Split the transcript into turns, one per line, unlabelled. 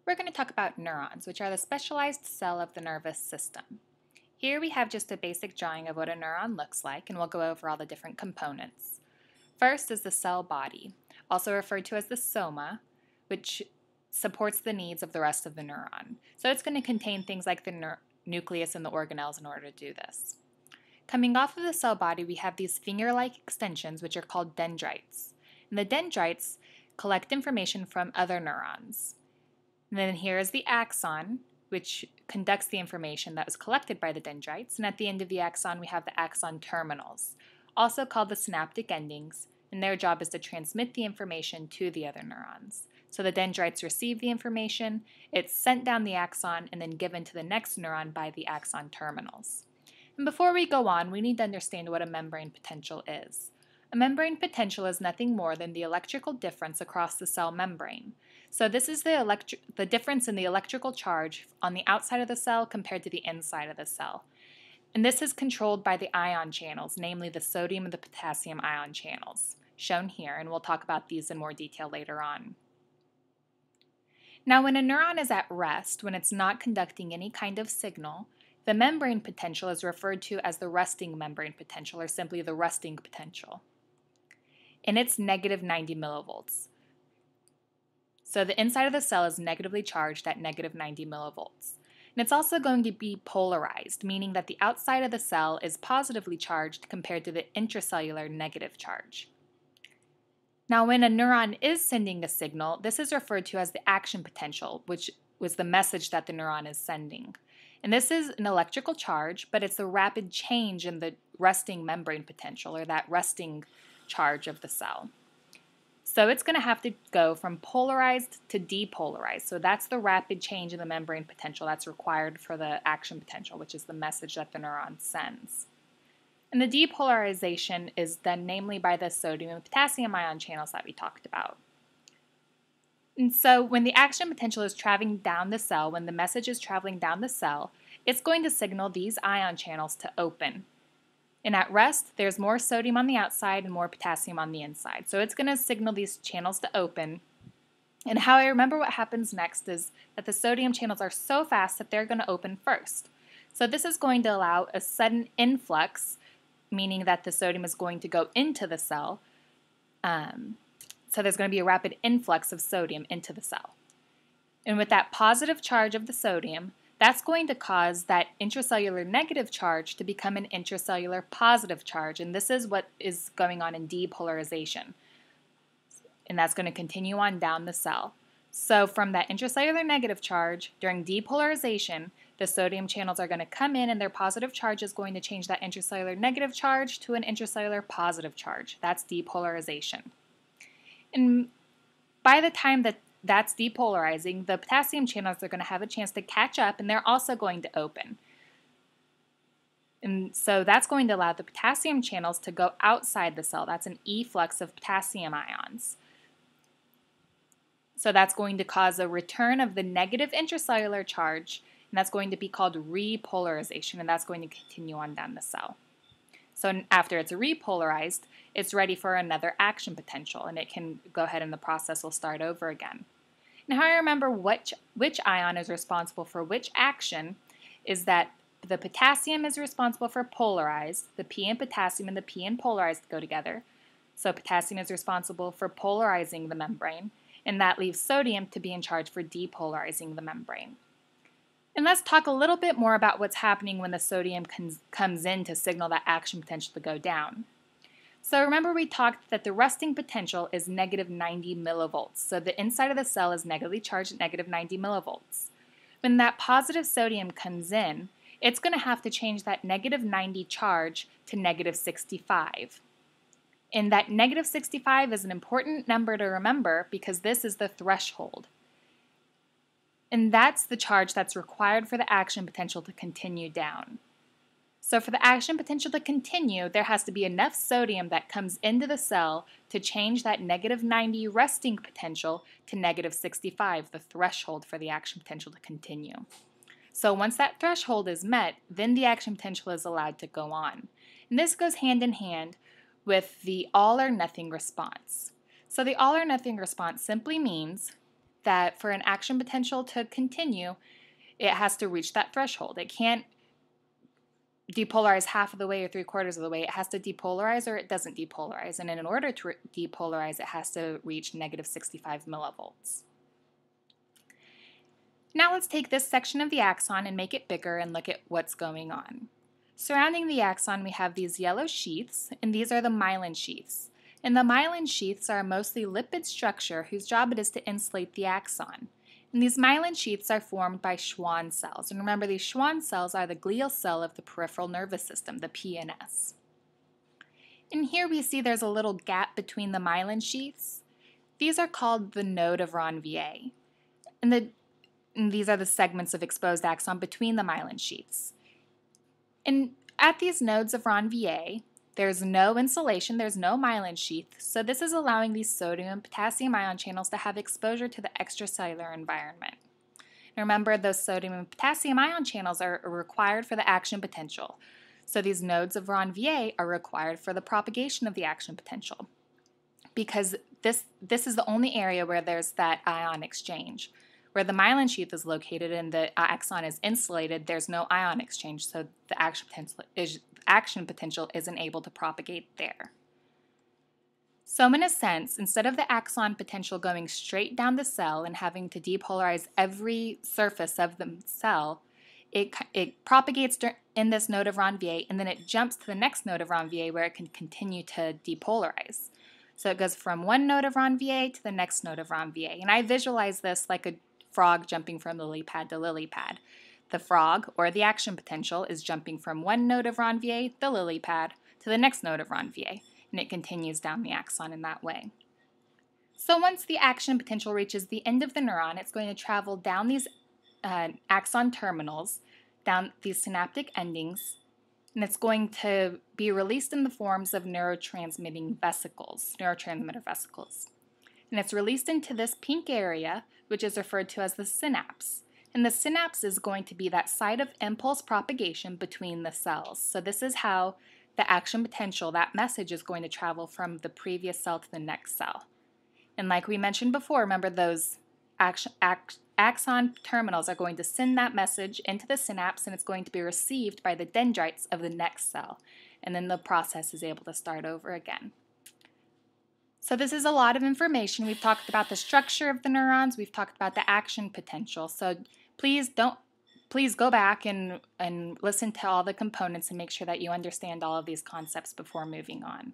We're going to talk about neurons, which are the specialized cell of the nervous system. Here we have just a basic drawing of what a neuron looks like, and we'll go over all the different components. First is the cell body, also referred to as the soma, which supports the needs of the rest of the neuron. So it's going to contain things like the nucleus and the organelles in order to do this. Coming off of the cell body, we have these finger-like extensions, which are called dendrites. And the dendrites collect information from other neurons. And then here is the axon, which conducts the information that was collected by the dendrites. And at the end of the axon, we have the axon terminals, also called the synaptic endings, and their job is to transmit the information to the other neurons. So the dendrites receive the information, it's sent down the axon, and then given to the next neuron by the axon terminals. And before we go on, we need to understand what a membrane potential is. A membrane potential is nothing more than the electrical difference across the cell membrane. So this is the difference in the electrical charge on the outside of the cell compared to the inside of the cell. And this is controlled by the ion channels, namely the sodium and the potassium ion channels, shown here, and we'll talk about these in more detail later on. Now, when a neuron is at rest, when it's not conducting any kind of signal, the membrane potential is referred to as the resting membrane potential, or simply the resting potential. And it's negative 90 millivolts. So the inside of the cell is negatively charged at negative 90 millivolts. And it's also going to be polarized, meaning that the outside of the cell is positively charged compared to the intracellular negative charge. Now, when a neuron is sending a signal, this is referred to as the action potential, which was the message that the neuron is sending. And this is an electrical charge, but it's a rapid change in the resting membrane potential, or that resting charge of the cell. So it's going to have to go from polarized to depolarized. So that's the rapid change in the membrane potential that's required for the action potential, which is the message that the neuron sends. And the depolarization is done namely by the sodium and potassium ion channels that we talked about. And so when the action potential is traveling down the cell, when the message is traveling down the cell, it's going to signal these ion channels to open. And at rest, there's more sodium on the outside and more potassium on the inside. So it's going to signal these channels to open. And how I remember what happens next is that the sodium channels are so fast that they're going to open first. So this is going to allow a sudden influx, meaning that the sodium is going to go into the cell. So there's going to be a rapid influx of sodium into the cell. And with that positive charge of the sodium, that's going to cause that intracellular negative charge to become an intracellular positive charge, and this is what is going on in depolarization. And that's going to continue on down the cell. So from that intracellular negative charge, during depolarization, the sodium channels are going to come in and their positive charge is going to change that intracellular negative charge to an intracellular positive charge. That's depolarization. And by the time that that's depolarizing, the potassium channels are going to have a chance to catch up, and they're also going to open. And so that's going to allow the potassium channels to go outside the cell. That's an efflux of potassium ions. So that's going to cause a return of the negative intracellular charge, and that's going to be called repolarization, and that's going to continue on down the cell. So after it's repolarized, it's ready for another action potential, and it can go ahead and the process will start over again. Now, how I remember which ion is responsible for which action is that the potassium is responsible for polarized. The P in potassium and the P in polarized go together. So potassium is responsible for polarizing the membrane, and that leaves sodium to be in charge for depolarizing the membrane. And let's talk a little bit more about what's happening when the sodium comes in to signal that action potential to go down. So remember we talked that the resting potential is negative 90 millivolts. So the inside of the cell is negatively charged at negative 90 millivolts. When that positive sodium comes in, it's going to have to change that negative 90 charge to negative 65. And that negative 65 is an important number to remember because this is the threshold. And that's the charge that's required for the action potential to continue down. So for the action potential to continue, there has to be enough sodium that comes into the cell to change that negative 90 resting potential to negative 65, the threshold for the action potential to continue. So once that threshold is met, then the action potential is allowed to go on. And this goes hand in hand with the all or nothing response. So the all or nothing response simply means that for an action potential to continue, it has to reach that threshold. It can't depolarize half of the way or 3/4 of the way. It has to depolarize or it doesn't depolarize. And in order to depolarize, it has to reach negative 65 millivolts. Now let's take this section of the axon and make it bigger and look at what's going on. Surrounding the axon, we have these yellow sheaths, and these are the myelin sheaths. And the myelin sheaths are mostly lipid structure whose job it is to insulate the axon. And these myelin sheaths are formed by Schwann cells. And remember, these Schwann cells are the glial cell of the peripheral nervous system, the PNS. And here we see there's a little gap between the myelin sheaths. These are called the node of Ranvier. And these are the segments of exposed axon between the myelin sheaths. And at these nodes of Ranvier, there's no insulation, there's no myelin sheath, so this is allowing these sodium and potassium ion channels to have exposure to the extracellular environment. And remember, those sodium and potassium ion channels are required for the action potential. So these nodes of Ranvier are required for the propagation of the action potential, because this is the only area where there's that ion exchange. Where the myelin sheath is located and the axon is insulated, there's no ion exchange, so the action potential isn't able to propagate there. So in a sense, instead of the axon potential going straight down the cell and having to depolarize every surface of the cell, it propagates in this node of Ranvier, and then it jumps to the next node of Ranvier where it can continue to depolarize. So it goes from one node of Ranvier to the next node of Ranvier. And I visualize this like a frog jumping from lily pad to lily pad. The frog, or the action potential, is jumping from one node of Ranvier, the lily pad, to the next node of Ranvier, and it continues down the axon in that way. So once the action potential reaches the end of the neuron, it's going to travel down these axon terminals, down these synaptic endings, and it's going to be released in the forms of neurotransmitter vesicles. And it's released into this pink area, which is referred to as the synapse. And the synapse is going to be that site of impulse propagation between the cells. So this is how the action potential, that message, is going to travel from the previous cell to the next cell. And like we mentioned before, remember those axon terminals are going to send that message into the synapse, and it's going to be received by the dendrites of the next cell. And then the process is able to start over again. So this is a lot of information. We've talked about the structure of the neurons. We've talked about the action potential. So please go back and listen to all the components and make sure that you understand all of these concepts before moving on.